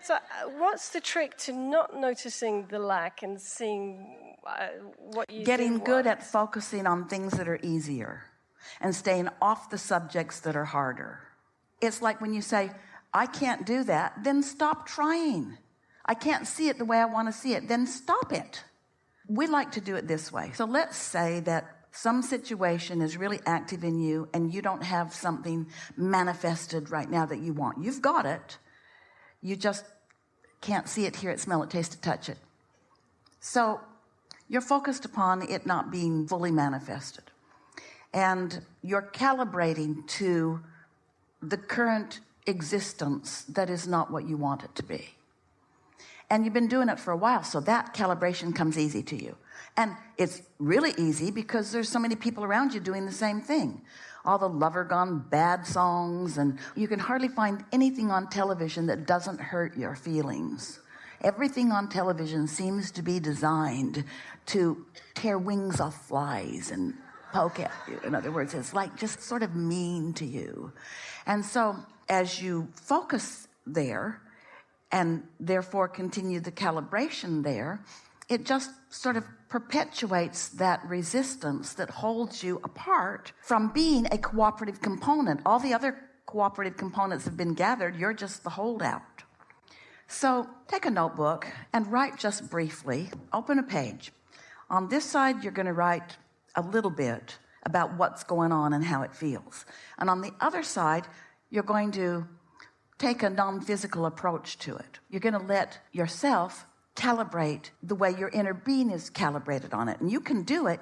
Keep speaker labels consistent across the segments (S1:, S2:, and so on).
S1: So what's the trick to not noticing the lack and seeing what you
S2: Getting
S1: do
S2: good
S1: want?
S2: at focusing on things that are easier and staying off the subjects that are harder. It's like when you say, I can't do that, then stop trying. I can't see it the way I want to see it, then stop it. We like to do it this way. So let's say that some situation is really active in you and you don't have something manifested right now that you want. You've got it. You just can't see it, hear it, smell it, taste it, touch it. So you're focused upon it not being fully manifested. And you're calibrating to the current existence that is not what you want it to be. And you've been doing it for a while, so that calibration comes easy to you. And it's really easy because there's so many people around you doing the same thing. All the lover gone bad songs, and you can hardly find anything on television that doesn't hurt your feelings. Everything on television seems to be designed to tear wings off flies and poke at you. In other words, it's like just sort of mean to you. And so as you focus there and therefore continue the calibration there, it just sort of perpetuates that resistance that holds you apart from being a cooperative component. All the other cooperative components have been gathered. You're just the holdout. So take a notebook and write just briefly. Open a page. On this side, you're going to write a little bit about what's going on and how it feels. And on the other side, you're going to take a non-physical approach to it. You're going to let yourself calibrate the way your inner being is calibrated on it. And you can do it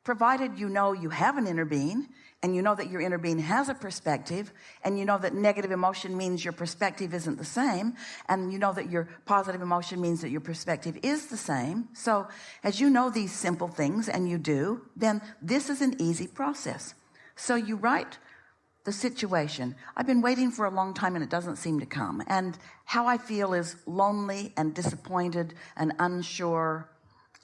S2: provided you know you have an inner being, and you know that your inner being has a perspective, and you know that negative emotion means your perspective isn't the same, and you know that your positive emotion means that your perspective is the same. So as you know these simple things, and you do, then this is an easy process. So you write the situation. I've been waiting for a long time and it doesn't seem to come. And how I feel is lonely and disappointed and unsure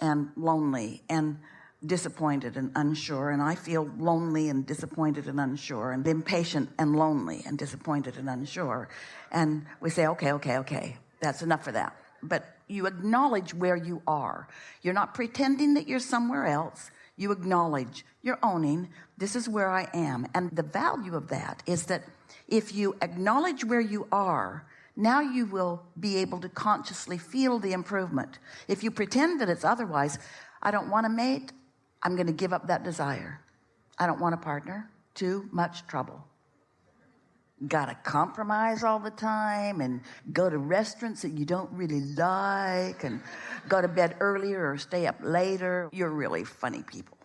S2: and lonely and disappointed and unsure. And I feel lonely and disappointed and unsure and impatient and lonely and disappointed and unsure. And we say, okay, that's enough for that. But you acknowledge where you are. You're not pretending that you're somewhere else. You acknowledge, you're owning, this is where I am. And the value of that is that if you acknowledge where you are, now you will be able to consciously feel the improvement. If you pretend that it's otherwise, I don't want a mate, I'm going to give up that desire. I don't want a partner, too much trouble. Got to compromise all the time and go to restaurants that you don't really like and go to bed earlier or stay up later. You're really funny people.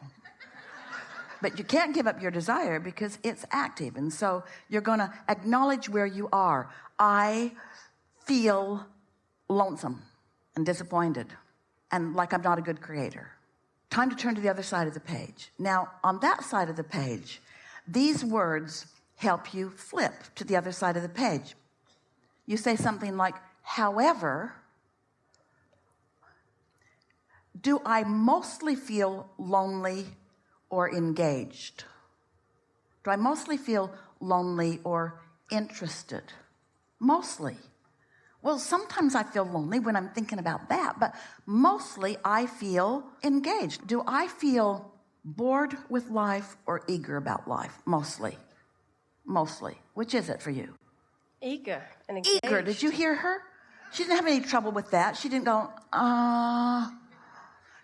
S2: But you can't give up your desire because it's active. And so you're going to acknowledge where you are. I feel lonesome and disappointed and like I'm not a good creator. Time to turn to the other side of the page. Now, on that side of the page, these words help you flip to the other side of the page. You say something like, however, do I mostly feel lonely or engaged? Do I mostly feel lonely or interested? Mostly. Well, sometimes I feel lonely when I'm thinking about that, but mostly I feel engaged. Do I feel bored with life or eager about life? Mostly. Which is it for you?
S1: Eager and engaged.
S2: Eager. Did you hear her? She didn't have any trouble with that. She didn't go,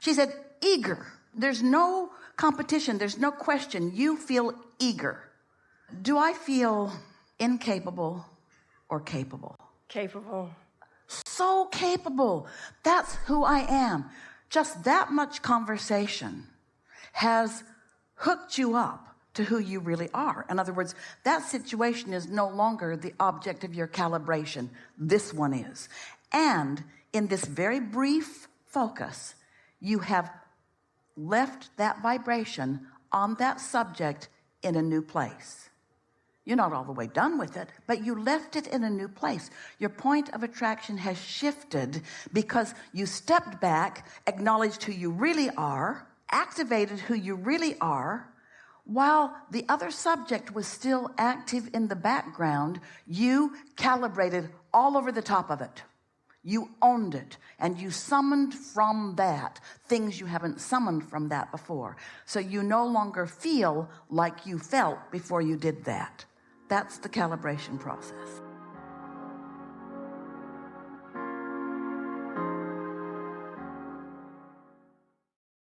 S2: She said, eager. There's no competition. There's no question. You feel eager. Do I feel incapable or capable?
S1: Capable.
S2: So capable. That's who I am. Just that much conversation has hooked you up to who you really are. In other words, that situation is no longer the object of your calibration. This one is. And in this very brief focus, you have left that vibration on that subject in a new place. You're not all the way done with it, but you left it in a new place. Your point of attraction has shifted because you stepped back, acknowledged who you really are, activated who you really are. While the other subject was still active in the background, you calibrated all over the top of it. You owned it, and you summoned from that things you haven't summoned from that before. So you no longer feel like you felt before you did that. That's the calibration process.